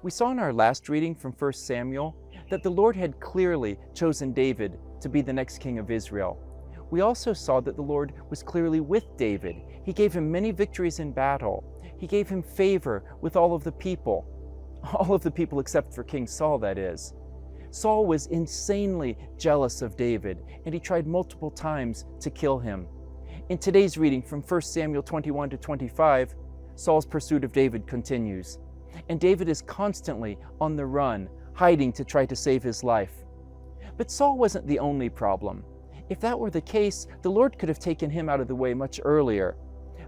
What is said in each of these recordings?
We saw in our last reading from 1 Samuel that the Lord had clearly chosen David to be the next king of Israel. We also saw that the Lord was clearly with David. He gave him many victories in battle. He gave him favor with all of the people except for King Saul, that is. Saul was insanely jealous of David, and he tried multiple times to kill him. In today's reading from 1 Samuel 21 to 25, Saul's pursuit of David continues, and David is constantly on the run, hiding to try to save his life. But Saul wasn't the only problem. If that were the case, the Lord could have taken him out of the way much earlier.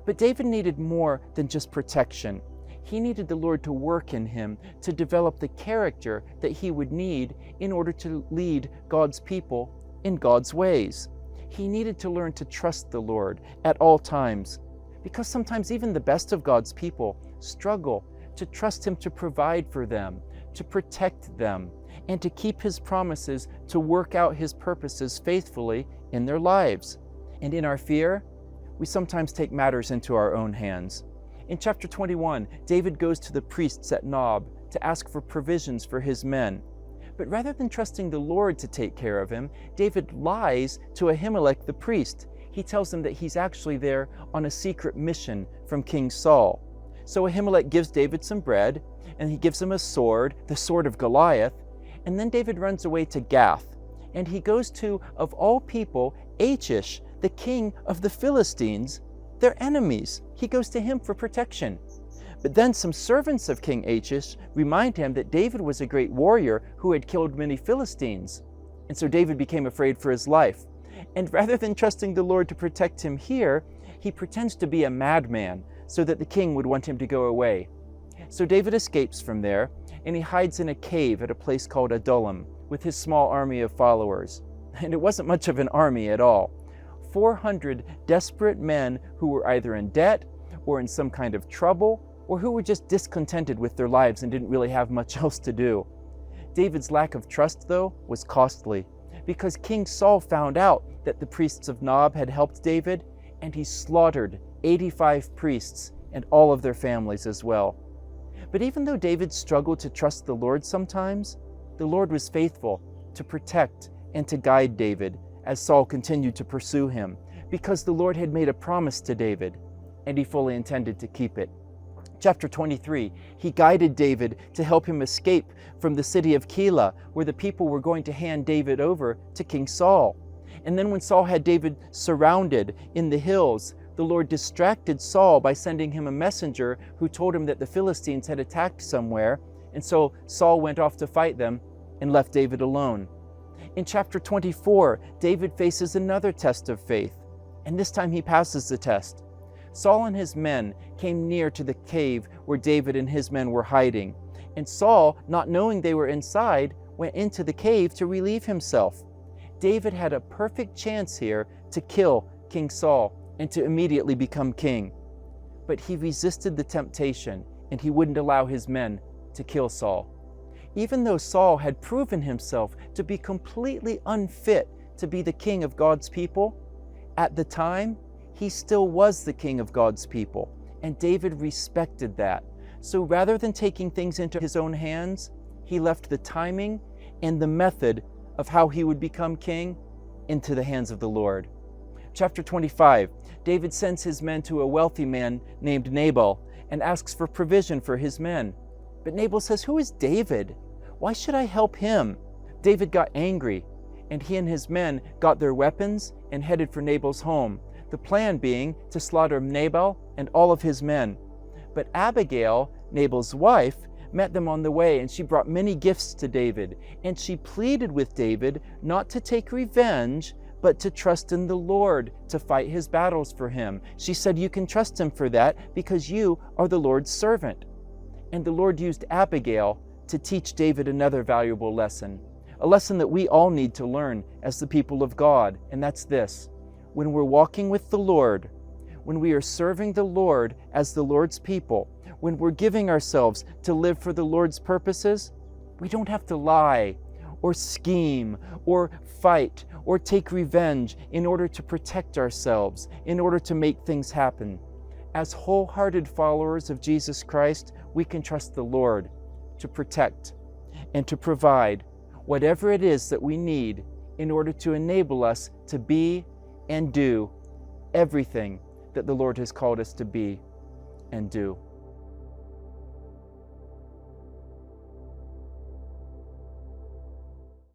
But David needed more than just protection. He needed the Lord to work in him to develop the character that he would need in order to lead God's people in God's ways. He needed to learn to trust the Lord at all times, because sometimes even the best of God's people struggle to trust Him to provide for them, to protect them, and to keep His promises to work out His purposes faithfully in their lives. And in our fear, we sometimes take matters into our own hands. In chapter 21, David goes to the priests at Nob to ask for provisions for his men. But rather than trusting the Lord to take care of him, David lies to Ahimelech the priest. He tells him that he's actually there on a secret mission from King Saul. So Ahimelech gives David some bread, and he gives him a sword, the sword of Goliath, and then David runs away to Gath, and he goes to, of all people, Achish, the king of the Philistines, their enemies. He goes to him for protection. But then some servants of King Achish remind him that David was a great warrior who had killed many Philistines. And so David became afraid for his life. And rather than trusting the Lord to protect him here, he pretends to be a madman so that the king would want him to go away. So David escapes from there, and he hides in a cave at a place called Adullam with his small army of followers. And it wasn't much of an army at all. 400 desperate men who were either in debt or in some kind of trouble, or who were just discontented with their lives and didn't really have much else to do. David's lack of trust, though, was costly, because King Saul found out that the priests of Nob had helped David, and he slaughtered 85 priests and all of their families as well. But even though David struggled to trust the Lord sometimes, the Lord was faithful to protect and to guide David as Saul continued to pursue him, because the Lord had made a promise to David, and he fully intended to keep it. Chapter 23, he guided David to help him escape from the city of Keilah, where the people were going to hand David over to King Saul. And then when Saul had David surrounded in the hills, the Lord distracted Saul by sending him a messenger who told him that the Philistines had attacked somewhere, and so Saul went off to fight them and left David alone. In chapter 24, David faces another test of faith, and this time he passes the test. Saul and his men came near to the cave where David and his men were hiding, and Saul, not knowing they were inside, went into the cave to relieve himself. David had a perfect chance here to kill King Saul and to immediately become king. But he resisted the temptation, and he wouldn't allow his men to kill Saul. Even though Saul had proven himself to be completely unfit to be the king of God's people, at the time, he still was the king of God's people, and David respected that. So rather than taking things into his own hands, he left the timing and the method of how he would become king into the hands of the Lord. Chapter 25, David sends his men to a wealthy man named Nabal and asks for provision for his men. But Nabal says, "Who is David? Why should I help him?" David got angry, and he and his men got their weapons and headed for Nabal's home, the plan being to slaughter Nabal and all of his men. But Abigail, Nabal's wife, met them on the way, and she brought many gifts to David, and she pleaded with David not to take revenge, but to trust in the Lord to fight his battles for him. She said, "You can trust him for that because you are the Lord's servant." And the Lord used Abigail to teach David another valuable lesson, a lesson that we all need to learn as the people of God, and that's this: when we're walking with the Lord, when we are serving the Lord as the Lord's people, when we're giving ourselves to live for the Lord's purposes, we don't have to lie or scheme or fight or take revenge in order to protect ourselves, in order to make things happen. As wholehearted followers of Jesus Christ, we can trust the Lord to protect, and to provide whatever it is that we need in order to enable us to be and do everything that the Lord has called us to be and do.